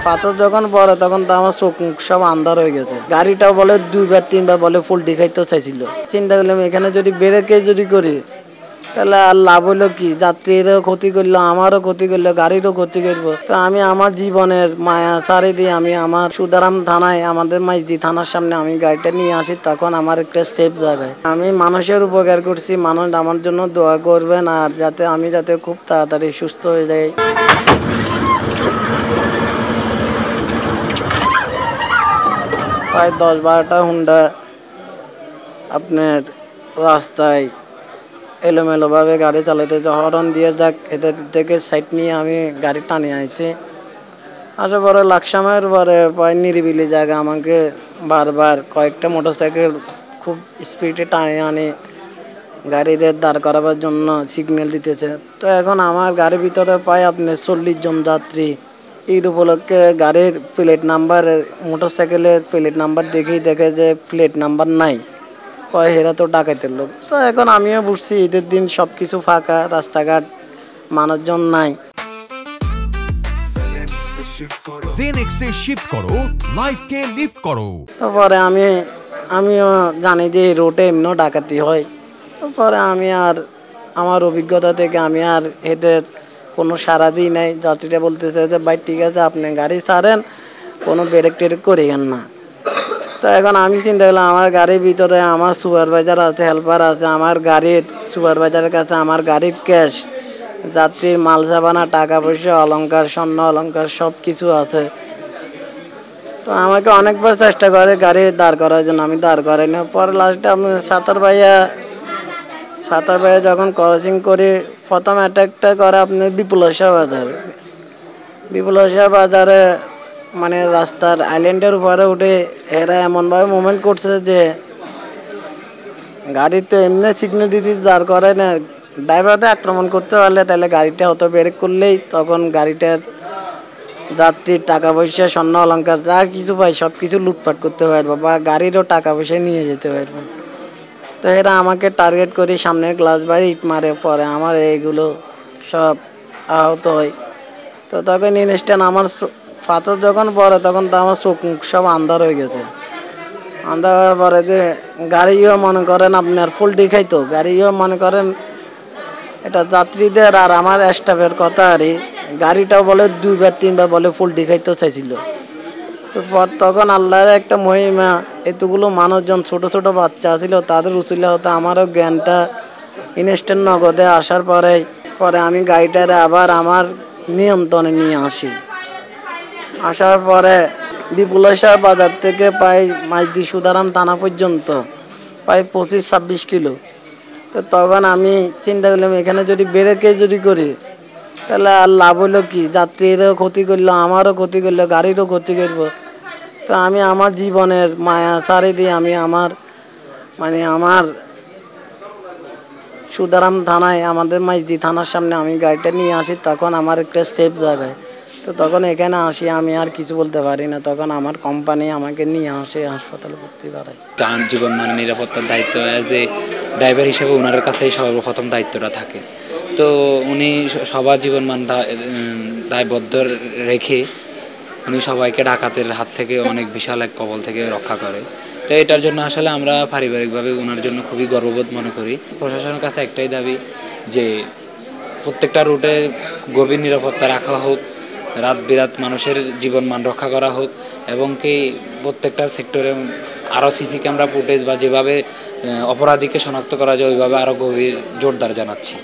পাথর যখন পড়ে তখন তো আমার চোখ মুখ সব আন্ধার হয়ে গেছে। গাড়িটাও বলে 2বার 3বার বলে ফুল খাইতে চাইছিল। চিন্তা করলাম এখানে যদি ব্রেকে যদি করি তাহলে আর লাভ হলো কি, যাত্রীরও ক্ষতি করলো, আমারও ক্ষতি করলো, গাড়িরও ক্ষতি করবো। তো আমি আমার জীবনের মায়া সারি দিয়ে আমি আমার সুদারাম থানায়, আমাদের মাইজদি থানার সামনে আমি গাড়িটা নিয়ে আসি। তখন আমার একটা সেফ জায়গায় আমি মানুষের উপকার করছি। মানুষ আমার জন্য দোয়া করবেন আর আমি যাতে খুব তাড়াতাড়ি সুস্থ হয়ে যাই। প্রায় 10-12টা হুন্ডা আপনার রাস্তায় এলোমেলোভাবে গাড়ি চালাতে হরন দিয়ে যাক এদের থেকে সাইড নিয়ে আমি গাড়ি টানিয়ে আইছি। আসার পরে লাকসামের পরে প্রায় নিরিবিলি জায়গা আমাকে বারবার কয়েকটা মোটরসাইকেল খুব স্পিডে টানিয়ে আনি গাড়িতে দাঁড় করাবার জন্য সিগন্যাল দিতেছে। তো এখন আমার গাড়ির ভিতরে প্রায় আপনার 40 জন যাত্রী। ঈদ উপলক্ষে গাড়ির প্লেট নাম্বার, মোটরসাইকেলের প্লেট নাম্বার দেখে যে প্লেট নাম্বার নাই, কয় হেরা তো ডাকাতের লোক। তো এখন আমিও বুঝছি ঈদের দিন সব কিছু ফাঁকা, রাস্তাঘাট মানুষজন নাই। জেনেক্সে শিফট করো, লাইফকে লিফট করো। তারপরে আমিও জানি যে রোডে এমনিও ডাকাতি হয়। তারপরে আমি আর আমার অভিজ্ঞতা থেকে আমি আর এদের কোনো সারা দিই নাই। যাত্রীরা বলতেছে যে ভাই ঠিক আছে আপনি গাড়ি ছাড়েন, কোনো ব্রেক টেরেক করিয়েন না। তো এখন আমি চিন্তা করলাম আমার গাড়ির ভিতরে আমার সুপারভাইজার আছে, হেল্পার আছে, আমার গাড়ির সুপারভাইজারের কাছে আমার গাড়ির ক্যাশ, যাত্রীর মাল সাবানা, টাকা পয়সা, অলংকার, স্বর্ণ অলংকার সব কিছু আছে। তো আমাকে অনেকবার চেষ্টা করে গাড়ি দাঁড় করার জন্য, আমি দাঁড় করাই না। পরে লাস্টে আপনি সাতার ভাইয়া যখন ক্রসিং করে প্রথম অ্যাটাকটা করে আপনি বিপুল বাজারে মানে রাস্তার আইল্যান্ডের উপরে উঠে এরা এমনভাবে মুভমেন্ট করছে যে গাড়ি তো এমনি সিগন্যাল দিতে দাঁড় করে না। ড্রাইভারটা আক্রমণ করতে পারলে তাহলে গাড়িটা হয়তো ব্রেক করলেই তখন গাড়িটার যাত্রীর টাকা পয়সা, স্বর্ণ অলংকার যা কিছু পাই সব কিছু লুটপাট করতে পারবো বা গাড়িরও টাকা পয়সা নিয়ে যেতে পারবো। তো এরা আমাকে টার্গেট করে সামনের গ্লাস বাই ইট মারে, পরে আমার এইগুলো সব আহত হয়। তো তখন ইনস্ট্যান্ট আমার পাথর যখন পড়ে তখন তো আমার চোখ মুখ সব আন্ধার হয়ে গেছে। আন্ধার হওয়ার পরে যে গাড়িও মনে করেন আপনার ফুল খাইতো, গাড়িও মনে করেন এটা যাত্রীদের আর আমার স্টাফের কথা আরই, গাড়িটাও বলে 2বার 3বার বলে ফুল খাইতে চাইছিল। তো তখন আল্লাহর একটা মহিমা, এতগুলো মানুষজন ছোট ছোট বাচ্চা ছিল, তাদের উচিলা হতো আমারও জ্ঞানটা ইনস্ট্যান্ট নগদে আসার পরে আমি গাড়িটারে আবার আমার নিয়ন্ত্রণে নিয়ে আসি। আসার পরে বিপুলেশ্বর বাজার থেকে প্রায় মাইজদি সুদারাম থানা পর্যন্ত প্রায় 25-26 কিলো। তো তখন আমি চিন্তা করলাম এখানে যদি ব্রেকে যদি করি তাহলে আর লাভ হলো কি, যাত্রীরও ক্ষতি করলো, আমারও ক্ষতি করলো, গাড়িরও ক্ষতি করবো। তো আমি আমার জীবনের মায়া সারি দিয়ে আমি আমার সুদারাম থানায়, আমাদের মাইজদি থানার সামনে আমি গাড়িটা নিয়ে আসি। তখন আমার একটা সেফ জায়গায়, তো তখন এখানে আসি, আমি আর কিছু বলতে পারি না। তখন আমার কোম্পানি আমাকে নিয়ে আসে হাসপাতালে ভর্তি করায়। জীবন মানে নিরাপত্তার দায়িত্ব অ্যাজ এ ড্রাইভার হিসেবে ওনার কাছেই সর্বপ্রথম দায়িত্বটা থাকে। তো উনি সবার জীবন মান দায়বদ্ধ রেখে উনি সবাইকে ডাকাতের হাত থেকে অনেক বিশাল এক কবল থেকে রক্ষা করে। তো এটার জন্য আসলে আমরা পারিবারিকভাবে ওনার জন্য খুবই গর্ববোধ মনে করি। প্রশাসনের কাছে একটাই দাবি যে প্রত্যেকটা রুটে গভীর নিরাপত্তা রাখা হোক, রাত বিরাত মানুষের জীবন মান রক্ষা করা হোক, এবং কি প্রত্যেকটা সেক্টরে আরও সিসি ক্যামেরা ফুটেজ বা যেভাবে অপরাধীকে শনাক্ত করা যায় ওইভাবে আরও গভীর জোরদার জানাচ্ছি।